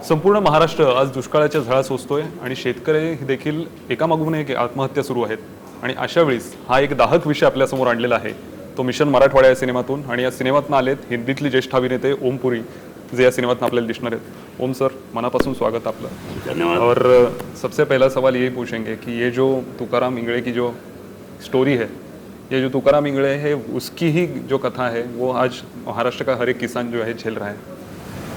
संपूर्ण महाराष्ट्र आज दुष्काळाच्या झळा सोसतोय आणि शेतकरी देखील एकामागून एक आत्महत्या सुरू आहेत. आणि अशा वेळेस हा एक दाहक विषय आपल्यासमोर आणलेला आहे, तो मिशन मराठवाडा या सिनेमातून. आणि या सिनेमातून आलेत हिंदीतले ज्येष्ठ अभिनेते ओम पुरी, जे या सिनेमातून आपल्याला दिसणार आहेत. ओम सर, मनापासून स्वागत आपलं. धन्यवाद. और सबसे पहला सवाल यही पूछेंगे कि ये जो तुकाराम इंगळे की जो स्टोरी है, ये जो तुकाराम इंगळे है उसकी ही जो कथा है वो आज महाराष्ट्र का हर एक किसान जो है झेल रहा है.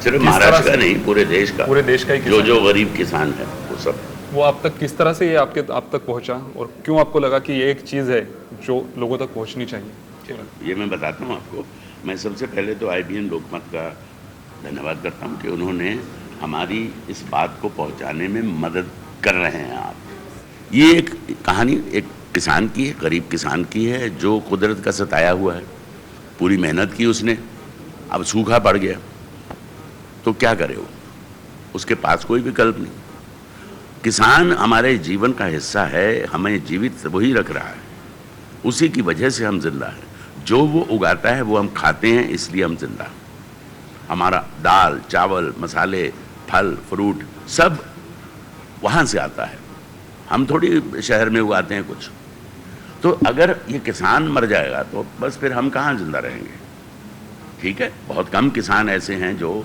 सिर्फ महाराष्ट्र का नहीं, पूरे देश का ही जो गरीब किसान है वो सब. वो आप तक किस तरह से ये आप तक पहुंचा और क्यों आपको लगा कि ये एक चीज़ है जो लोगों तक पहुंचनी चाहिए? ये मैं बताता हूँ आपको. मैं सबसे पहले तो IBN लोकमत का धन्यवाद करता हूँ कि उन्होंने हमारी इस बात को पहुँचाने में मदद कर रहे हैं. आप, ये एक कहानी एक किसान की है, गरीब किसान की है, जो कुदरत का सताया हुआ है. पूरी मेहनत की उसने, अब सूखा पड़ गया तो क्या करे वो, उसके पास कोई विकल्प नहीं. किसान हमारे जीवन का हिस्सा है, हमें जीवित वही रख रहा है, उसी की वजह से हम जिंदा हैं. जो वो उगाता है वो हम खाते हैं, इसलिए हम जिंदा हैं. हमारा दाल चावल मसाले फल फ्रूट सब वहाँ से आता है, हम थोड़ी शहर में उगाते हैं कुछ. तो अगर ये किसान मर जाएगा तो बस फिर हम कहाँ जिंदा रहेंगे. ठीक है, बहुत कम किसान ऐसे हैं जो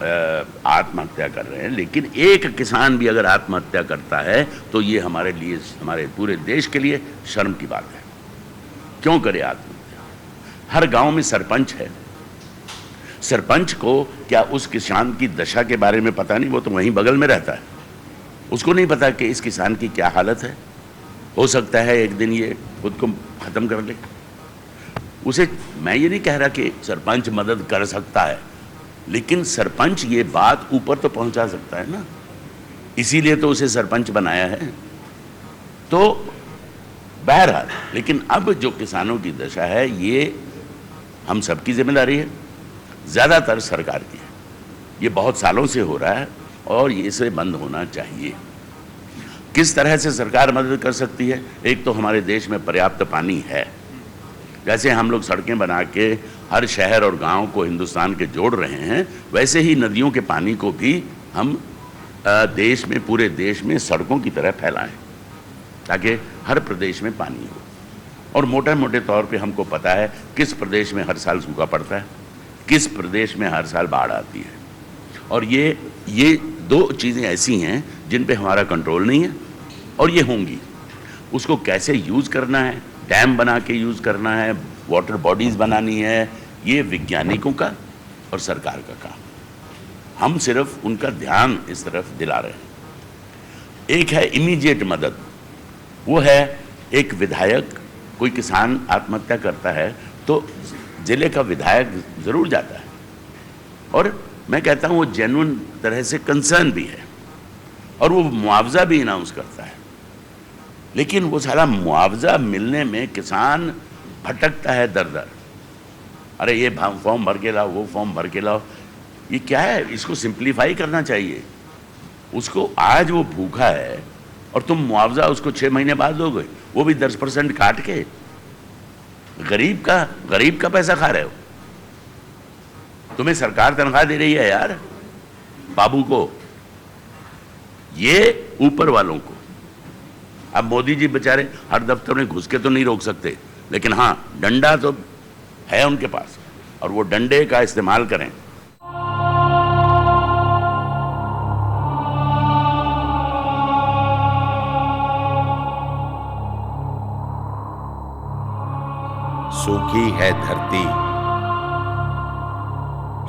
आत्महत्या कर रहे हैं, लेकिन एक किसान भी अगर आत्महत्या करता है तो ये हमारे लिए, हमारे पूरे देश के लिए शर्म की बात है. क्यों करे आत्महत्या? हर गांव में सरपंच है. सरपंच को क्या उस किसान की दशा के बारे में पता नहीं? वो तो वहीं बगल में रहता है, उसको नहीं पता कि इस किसान की क्या हालत है. हो सकता है एक दिन ये खुद को ख़त्म कर ले. उसे, मैं ये नहीं कह रहा कि सरपंच मदद कर सकता है, लेकिन सरपंच ये बात ऊपर तो पहुंचा सकता है ना, इसीलिए तो उसे सरपंच बनाया है. तो बहरहाल, लेकिन अब जो किसानों की दशा है ये हम सबकी जिम्मेदारी है, ज़्यादातर सरकार की है. ये बहुत सालों से हो रहा है और ये इसे बंद होना चाहिए. किस तरह से सरकार मदद कर सकती है? एक तो हमारे देश में पर्याप्त पानी है. जैसे हम लोग सड़कें बना के हर शहर और गांव को हिंदुस्तान के जोड़ रहे हैं, वैसे ही नदियों के पानी को भी हम देश में, पूरे देश में सड़कों की तरह फैलाएं, ताकि हर प्रदेश में पानी हो. और मोटे मोटे तौर पे हमको पता है किस प्रदेश में हर साल सूखा पड़ता है, किस प्रदेश में हर साल बाढ़ आती है. और ये दो चीज़ें ऐसी हैं जिन पे हमारा कंट्रोल नहीं है और ये होंगी. उसको कैसे यूज़ करना है, डैम बना के यूज़ करना है, वाटर बॉडीज़ बनानी है, ये वैज्ञानिकों का और सरकार का काम. हम सिर्फ उनका ध्यान इस तरफ दिला रहे हैं. एक है इमीडिएट मदद, वो है एक विधायक, कोई किसान आत्महत्या करता है तो जिले का विधायक ज़रूर जाता है, और मैं कहता हूँ वो जेन्युइन तरह से कंसर्न भी है, और वो मुआवजा भी अनाउंस करता है. लेकिन वो सारा मुआवजा मिलने में किसान भटकता है दर दर. अरे ये फॉर्म भर के लाओ, वो फॉर्म भर के लाओ. ये क्या है? इसको सिंप्लीफाई करना चाहिए. उसको आज वो भूखा है और तुम मुआवजा उसको 6 महीने बाद दोगे, वो भी 10% काट के. गरीब का पैसा खा रहे हो. तुम्हें सरकार तनख्वाह दे रही है यार, बाबू को, ये ऊपर वालों को. अब मोदी जी बेचारे हर दफ्तर में घुस के तो नहीं रोक सकते, लेकिन हाँ, डंडा तो है उनके पास, और वो डंडे का इस्तेमाल करें. सूखी है धरती,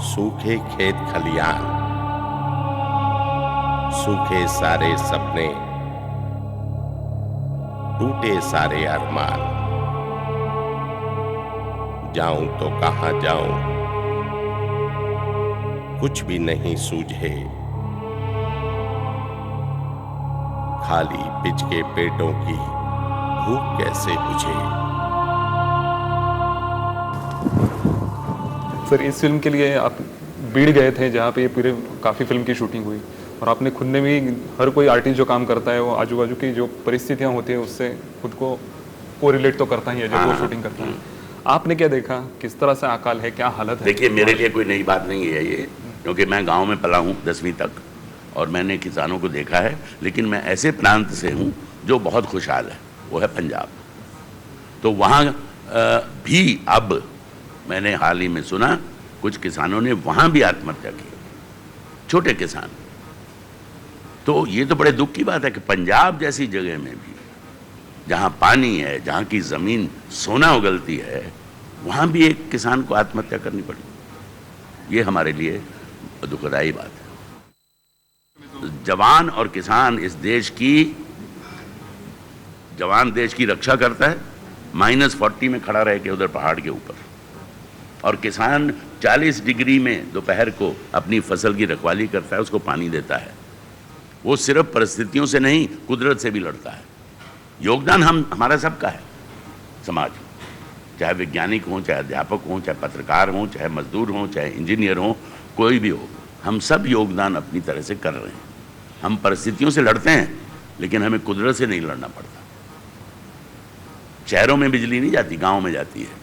सूखे खेत खलियान, सूखे सारे सपने, टूटे सारे अरमान. जाऊं तो कहां जाऊं, कुछ भी नहीं सूझे, खाली पिच के पेटों की भूख कैसे बुझे. सर, इस फिल्म के लिए आप बीड़ गए थे, जहाँ पे ये पूरे काफ़ी फिल्म की शूटिंग हुई, और आपने खुद ने भी, हर कोई आर्टिस्ट जो काम करता है वो आजू बाजू की जो परिस्थितियाँ होती है उससे खुद को रिलेट तो करता ही है जब वो शूटिंग करता है. आपने क्या देखा, किस तरह से अकाल है, क्या हालत है? देखिए, मेरे लिए कोई नई बात नहीं है ये. क्योंकि मैं गांव में पला हूँ 10वीं तक और मैंने किसानों को देखा है, लेकिन मैं ऐसे प्रांत से हूँ जो बहुत खुशहाल है, वो है पंजाब। तो वहाँ भी अब मैंने हाल ही में सुना कुछ किसानों ने वहाँ भी आत्महत्या की, छोटे किसान। तो ये तो बड़े दुख की बात है कि पंजाब जैसी जगह में भी जहाँ पानी है, जहाँ की ज़मीन सोना उगलती है, वहाँ भी एक किसान को आत्महत्या करनी पड़ी। ये हमारे लिए दुखदाई बात है। जवान और किसान इस देश की, जवान देश की रक्षा करता है -40 में खड़ा रह के उधर पहाड़ के ऊपर, और किसान 40 डिग्री में दोपहर को अपनी फसल की रखवाली करता है, उसको पानी देता है। वो सिर्फ परिस्थितियों से नहीं, कुदरत से भी लड़ता है। योगदान हमारा सबका है समाज, चाहे वैज्ञानिक हों, चाहे अध्यापक हों, चाहे पत्रकार हों, चाहे मजदूर हों, चाहे इंजीनियर हों, कोई भी हो, हम सब योगदान अपनी तरह से कर रहे हैं। हम परिस्थितियों से लड़ते हैं, लेकिन हमें कुदरत से नहीं लड़ना पड़ता। शहरों में बिजली नहीं जाती, गांव में जाती है।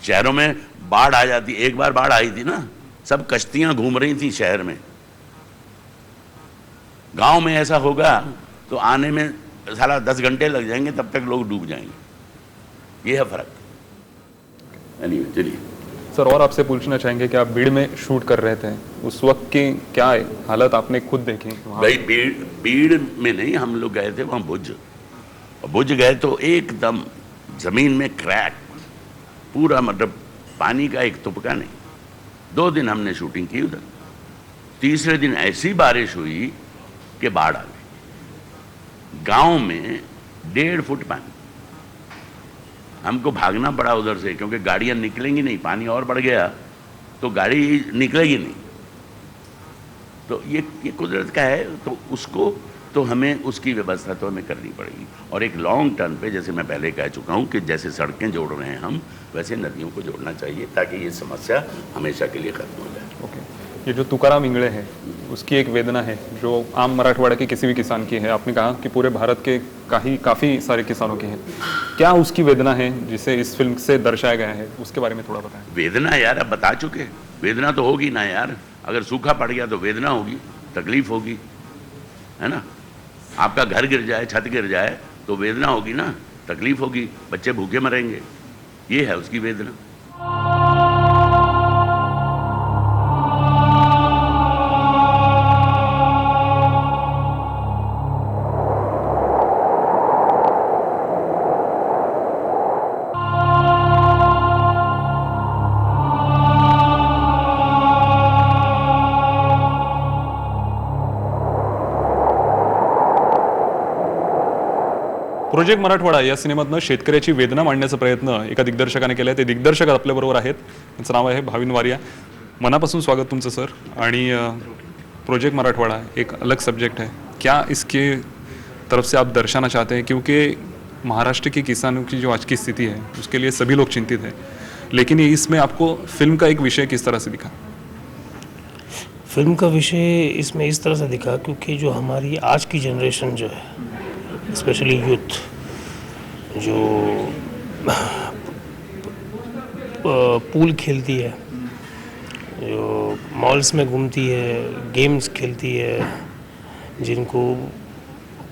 शहरों में बाढ़ आ जाती, एक बार बाढ़ आई थी ना, सब कश्तियां घूम रही थी शहर में। गांव में ऐसा होगा तो आने में साला 10 घंटे लग जाएंगे, तब तक लोग डूब जाएंगे। ये है फर्क। चलिए सर, और आपसे पूछना चाहेंगे कि आप भीड़ में शूट कर रहे थे, उस वक्त की क्या हालत आपने खुद देखी वहाँ? भाई भीड़ में नहीं, हम लोग गए थे वहाँ भुज गए तो एकदम जमीन में क्रैक पूरा, मतलब पानी का एक तुपका नहीं। 2 दिन हमने शूटिंग की उधर। तीसरे दिन ऐसी बारिश हुई कि बाढ़ आ गई। गांव में 1.5 फुट पानी, हमको भागना पड़ा उधर से, क्योंकि गाड़ियां निकलेंगी नहीं, पानी और बढ़ गया तो गाड़ी निकलेगी नहीं। तो ये कुदरत का है, तो उसको तो हमें उसकी व्यवस्था तो हमें करनी पड़ेगी। और एक लॉन्ग टर्म पे, जैसे मैं पहले कह चुका हूँ कि जैसे सड़कें जोड़ रहे हैं हम, वैसे नदियों को जोड़ना चाहिए, ताकि ये समस्या हमेशा के लिए खत्म हो जाए। ओके, ये जो तुकाराम इंगळे है, उसकी एक वेदना है जो आम मराठवाड़ा के किसी भी किसान की है। आपने कहा कि पूरे भारत के काफ़ी सारे किसानों की है। क्या उसकी वेदना है जिसे इस फिल्म से दर्शाया गया है, उसके बारे में थोड़ा बताएं। वेदना यार अब बता चुके, वेदना तो होगी ना यार। अगर सूखा पड़ गया तो वेदना होगी, तकलीफ होगी, है ना। आपका घर गिर जाए, छत गिर जाए तो वेदना होगी ना, तकलीफ होगी, बच्चे भूखे मरेंगे। ये है उसकी वेदना। प्रोजेक्ट मराठवाडा या सिनेमातनं शेतकऱ्याची वेदना मांडण्याचा प्रयत्न एका दिग्दर्शकाने केला आहे। ते दिग्दर्शक आपल्याबरोबर आहेत, त्यांचं नाव आहे भाविन वारिया। मनापासून स्वागत तुमचं सर। आणि प्रोजेक्ट मराठवाड़ा एक अलग सब्जेक्ट है, क्या इसके तरफ से आप दर्शाना चाहते हैं? क्योंकि महाराष्ट्र के किसानों की जो आज की स्थिति है उसके लिए सभी लोग चिंतित हैं, लेकिन ये इसमें आपको फिल्म का एक विषय किस तरह से दिखा? फिल्म का विषय इसमें इस तरह से दिखा क्योंकि जो हमारी आज की जनरेशन जो है, स्पेशली यूथ जो पूल खेलती है, जो मॉल्स में घूमती है, गेम्स खेलती है, जिनको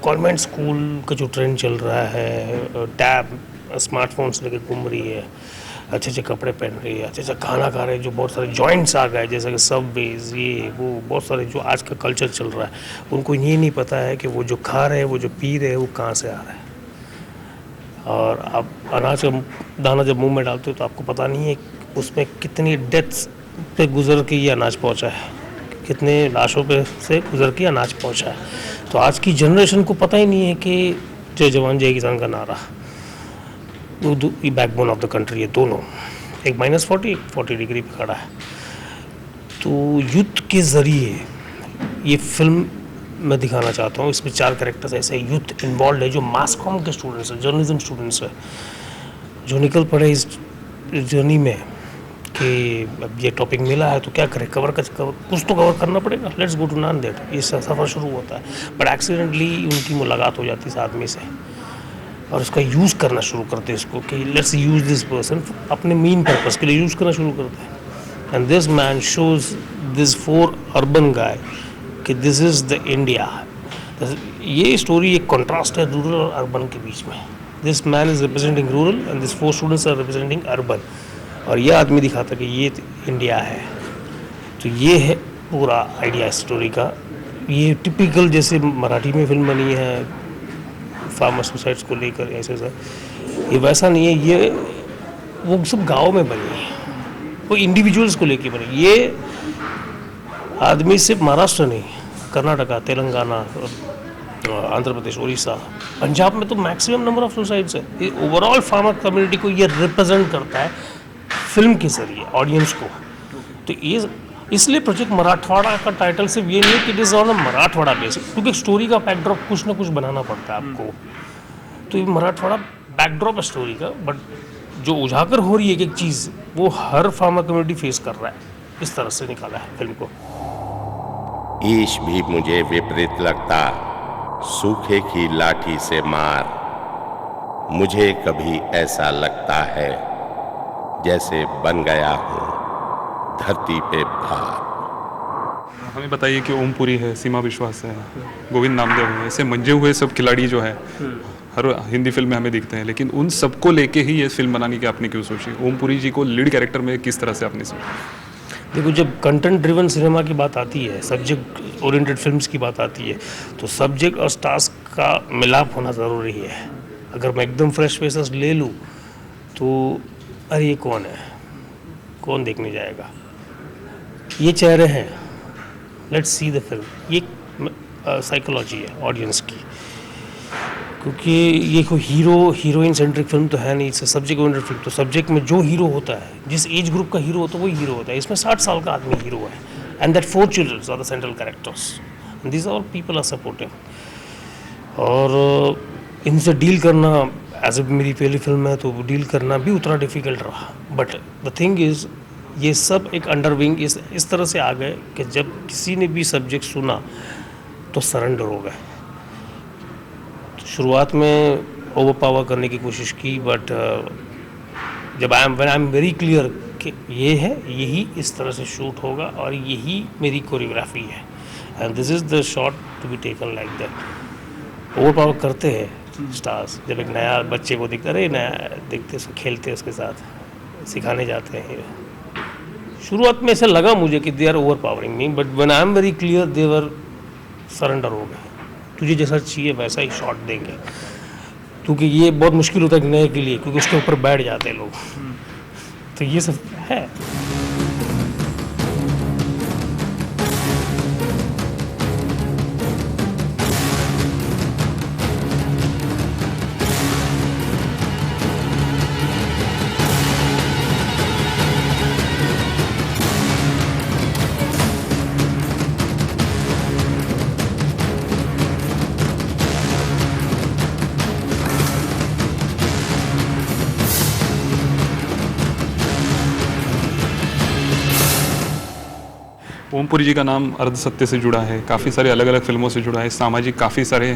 गवर्नमेंट स्कूल का जो ट्रेंड चल रहा है, टैब स्मार्टफोन्स लेके घूम रही है, अच्छे अच्छे कपड़े पहन रही है, अच्छे अच्छे खाना खा रहे हैं, जो बहुत सारे जॉइंट्स आ गए जैसे कि सबवेज, ये वो बहुत सारे जो आज का कल्चर चल रहा है, उनको ये नहीं पता है कि वो जो खा रहे हैं, वो जो पी रहे हैं, वो कहाँ से आ रहा है। और आप अनाज का दाना जब मुंह में डालते हो तो आपको पता नहीं है उसमें कितनी डेथ्स पे गुजर के ये अनाज पहुँचा है, कितने लाशों पे से गुजर के अनाज पहुँचा है। तो आज की जनरेशन को पता ही नहीं है कि जय जवान जय किसान का नारा, ये बैकबोन ऑफ द कंट्री है दोनों, एक -40 एक 40 डिग्री पे खड़ा है। तो यूथ के ज़रिए ये फिल्म मैं दिखाना चाहता हूँ। इसमें 4 कैरेक्टर्स ऐसे यूथ इन्वॉल्व है जो मास कॉम के स्टूडेंट्स हैं, जर्नलिज्म स्टूडेंट्स हैं, जो निकल पड़े इस जर्नी में कि अब ये टॉपिक मिला है तो क्या करें, कुछ तो कवर करना पड़ेगा, लेट्स गो टू नांदेड़। ये सफ़र शुरू होता है, बट एक्सीडेंटली उनकी मुलाकात हो जाती है इस आदमी से और उसका यूज़ करना शुरू करते हैं इसको कि लेट्स यूज़ दिस पर्सन, अपने मेन पर्पस के लिए यूज़ करना शुरू करते हैं। and this man shows this 4 urban guy कि this is the India. ये स्टोरी एक कॉन्ट्रास्ट है रूरल और अर्बन के बीच में. This man is representing rural and this 4 students are representing urban, और ये आदमी दिखाता कि ये इंडिया है. तो ये है पूरा आइडिया स्टोरी का. ये टिपिकल जैसे मराठी में फिल्म बनी है फार्मर सुसाइड्स को लेकर, ऐसे ये वैसा नहीं है. ये वो सब गाँव में बनी है, वो इंडिविजुअल्स को लेके बनी. ये आदमी सिर्फ महाराष्ट्र नहीं, कर्नाटका, तेलंगाना, आंध्र प्रदेश, उड़ीसा, पंजाब में तो मैक्सिमम नंबर ऑफ सुसाइड्स है. ओवरऑल फार्मर कम्युनिटी को ये रिप्रेजेंट करता है फिल्म के जरिए ऑडियंस को. तो ये इसलिए प्रोजेक्ट मराठवाड़ा का टाइटल सिर्फ ये नहीं है कि it is on a Marathwada base, क्योंकि स्टोरी का बैकड्रॉप कुछ ना कुछ बनाना पड़ता है आपको. तो ये मराठवाड़ा बैकड्रॉप है स्टोरी का, बट जो उजागर हो रही है एक चीज़ वो हर फार्मर कम्युनिटी फेस कर रहा है. इस तरह से निकाला है फिल्म को. ईश भी मुझे विपरीत लगता, सूखे की लाठी से मार. मुझे कभी ऐसा लगता है जैसे बन गया हूँ धरती पे भार. हमें बताइए कि ओम पुरी है, सीमा विश्वास है, गोविंद नामदेव है, ऐसे मंजे हुए सब खिलाड़ी जो है हर हिंदी फिल्म में हमें दिखते हैं, लेकिन उन सबको लेके ही ये फिल्म बनाने की आपने क्यों सोची? ओम पुरी जी को लीड कैरेक्टर में किस तरह से आपने सोचा? देखो, जब कंटेंट ड्रिवन सिनेमा की बात आती है, सब्जेक्ट ओरिएंटेड फिल्म्स की बात आती है, तो सब्जेक्ट और स्टार्स का मिलाप होना ज़रूरी है. अगर मैं एकदम फ्रेश फेसेस ले लूँ तो अरे ये कौन है, कौन देखने जाएगा? ये चेहरे हैं, लेट्स सी द फिल्म. ये साइकोलॉजी है ऑडियंस की, क्योंकि ये कोई हीरोइन सेंट्रिक फिल्म तो है नहीं, इट्स सब्जेक्ट ओरिएंटेड फिल्म. तो सब्जेक्ट में जो हीरो होता है, जिस एज ग्रुप का हीरो होता है वही हीरो होता है. इसमें 60 साल का आदमी हीरो है, and that 4 children are the central characters, this all people are supportive. और इनसे डील करना, एज ए मेरी पहली फिल्म है तो डील करना भी उतना डिफ़िकल्ट रहा. बट द थिंग इज़ ये सब एक अंडरविंग इस तरह से आ गए कि जब किसी ने भी सब्जेक्ट सुना तो सरेंडर हो गए. तो शुरुआत में ओवर पावर करने की कोशिश की, बट जब आई एम वेरी क्लियर कि ये है, यही इस तरह से शूट होगा और यही मेरी कोरियोग्राफी है, and this is the shot to be taken like that. Over power करते हैं स्टार्स, जब एक नया बच्चे को दिखता है, नया देखते उसको, खेलते उसके साथ, सिखाने जाते हैं. शुरुआत में ऐसा लगा मुझे कि they are over powering me, but when I am very clear they were surrender हो गए. तुझे जैसा चाहिए वैसा ही शॉट देंगे, क्योंकि ये बहुत मुश्किल होता है नए के लिए, क्योंकि उसके ऊपर बैठ जाते हैं लोग. तो ये सब है. ओमपुरी जी का नाम अर्धसत्य से जुड़ा है, काफ़ी सारे अलग अलग फिल्मों से जुड़ा है, सामाजिक काफ़ी सारे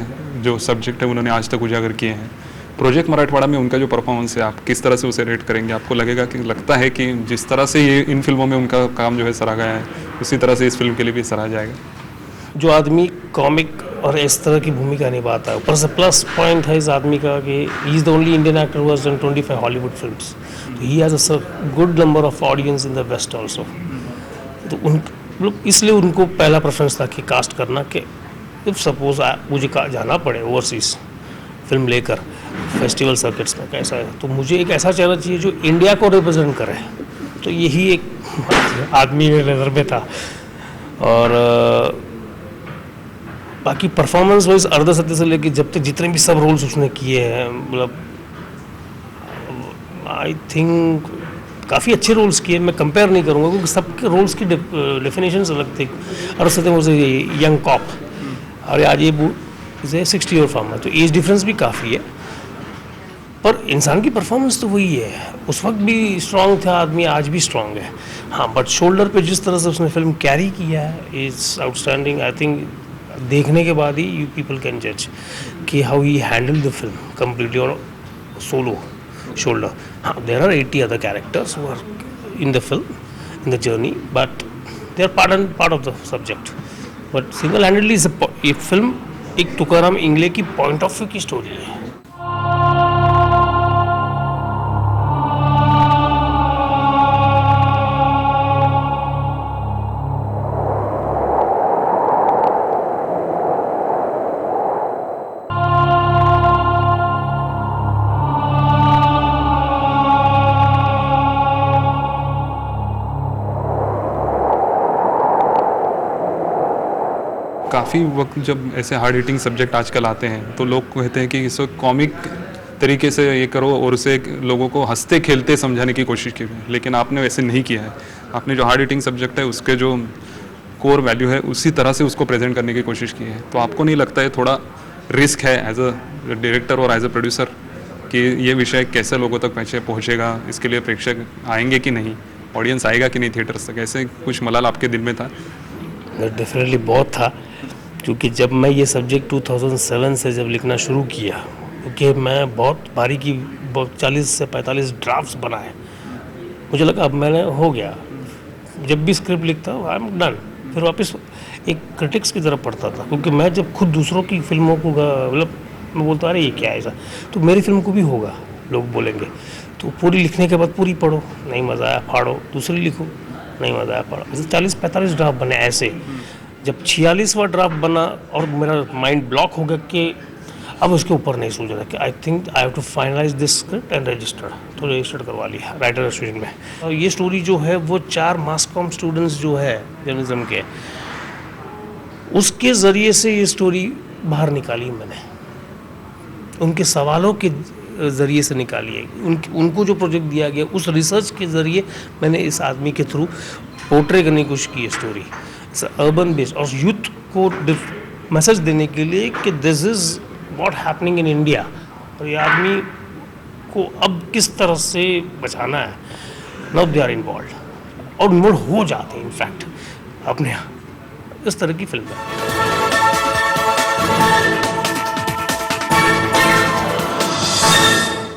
जो सब्जेक्ट हैं उन्होंने आज तक उजागर किए हैं. प्रोजेक्ट मराठवाड़ा में उनका जो परफॉर्मेंस है, आप किस तरह से उसे रेट करेंगे? आपको लगता है कि जिस तरह से ये इन फिल्मों में उनका काम जो है सराहा गया है, उसी तरह से इस फिल्म के लिए भी सराहा जाएगा? जो आदमी कॉमिक और इस तरह की भूमिका निभाता है, ऊपर से प्लस पॉइंट है इस आदमी का कि he is the only Indian actor who has done 25 Hollywood films. तो he has a good number of audience in the west also. तो उन लोग, इसलिए उनको पहला प्रेफरेंस था कि कास्ट करना, कि इफ सपोज मुझे जाना पड़े ओवरसीज फिल्म लेकर फेस्टिवल सर्किट्स में कैसा है, तो मुझे एक ऐसा चैनल चाहिए जो इंडिया को रिप्रेजेंट करे. तो यही एक आदमी मेरे नज़र में था. और बाकी परफॉर्मेंस वाइज अर्धसत्य से लेके जब तक जितने भी सब रोल्स उसने किए हैं, मतलब आई थिंक काफ़ी अच्छे रोल्स किए. मैं कंपेयर नहीं करूँगा क्योंकि सबके रोल्स की डेफिनेशंस अलग थे. अर्धसत्य मुझे यंग कॉप, और आज ये 60 ईयर फार्मर, तो एज डिफरेंस भी काफ़ी है, पर इंसान की परफॉर्मेंस तो वही है. उस वक्त भी स्ट्रांग था आदमी, आज भी स्ट्रांग है. हाँ, बट शोल्डर पे जिस तरह से उसने फिल्म कैरी किया है इज़ आउटस्टैंडिंग. आई थिंक देखने के बाद ही यू पीपल कैन जज कि how he handle the film completely और सोलो शोल्डर. हाँ, there are 80 other characters who are in the film in the journey, but they are part of the subject. But single-handedly is a film एक तुकाराम इंगले की point of view की story है. काफ़ी वक्त जब ऐसे हार्ड हिटिंग सब्जेक्ट आजकल आते हैं तो लोग कहते हैं कि इसको कॉमिक तरीके से ये करो और उसे लोगों को हंसते खेलते समझाने की कोशिश की है, लेकिन आपने वैसे नहीं किया है. आपने जो हार्ड हिटिंग सब्जेक्ट है उसके जो कोर वैल्यू है उसी तरह से उसको प्रेजेंट करने की कोशिश की है. तो आपको नहीं लगता है थोड़ा रिस्क है एज अ डायरेक्टर और एज अ प्रोड्यूसर कि ये विषय कैसे लोगों तक पहुँचेगा, इसके लिए प्रेक्षक आएंगे कि नहीं, ऑडियंस आएगा कि नहीं थिएटर्स तक, ऐसे कुछ मलाल आपके दिल में था? डेफिनेटली बहुत था, क्योंकि जब मैं ये सब्जेक्ट 2007 से जब लिखना शुरू किया, क्योंकि मैं बहुत बारीकी 40 से 45 ड्राफ्ट्स बनाए, मुझे लगा अब मैंने हो गया. जब भी स्क्रिप्ट लिखता हूँ आई एम डन, फिर वापस एक क्रिटिक्स की तरफ पढ़ता था, क्योंकि मैं जब खुद दूसरों की फिल्मों को मतलब मैं बोलता अरे ये क्या है ऐसा, तो मेरी फिल्म को भी होगा, लोग बोलेंगे. तो पूरी लिखने के बाद पूरी पढ़ो, नहीं मज़ा आया फाड़ो, दूसरी लिखो, नहीं मज़ा आया फाड़ो. ऐसे 40-45 ड्राफ्ट बने. ऐसे जब 46वां ड्राफ्ट बना और मेरा माइंड ब्लॉक हो गया कि अब उसके ऊपर नहीं सोच रहा कि I think I have to finalise this script and register. तो रजिस्टर्ड करवा लिया राइटर एसोसिएशन में. और ये स्टोरी जो है वो 4 मास कॉम स्टूडेंट्स जो है जर्नलिज्म के, उसके ज़रिए से ये स्टोरी बाहर निकाली मैंने, उनके सवालों के ज़रिए से निकाली है. उनको जो प्रोजेक्ट दिया गया उस रिसर्च के ज़रिए मैंने इस आदमी के थ्रू पोर्ट्रे करने की कोशिश की है स्टोरी. अर्बन बेस्ड और यूथ को मैसेज देने के लिए कि this is what happening in India, और ये आदमी को अब किस तरह से बचाना है. नाउ दे आर इन्वॉल्व और इन्वॉल्व हो जाते हैं इनफैक्ट अपने यहाँ. इस तरह की फिल्म है.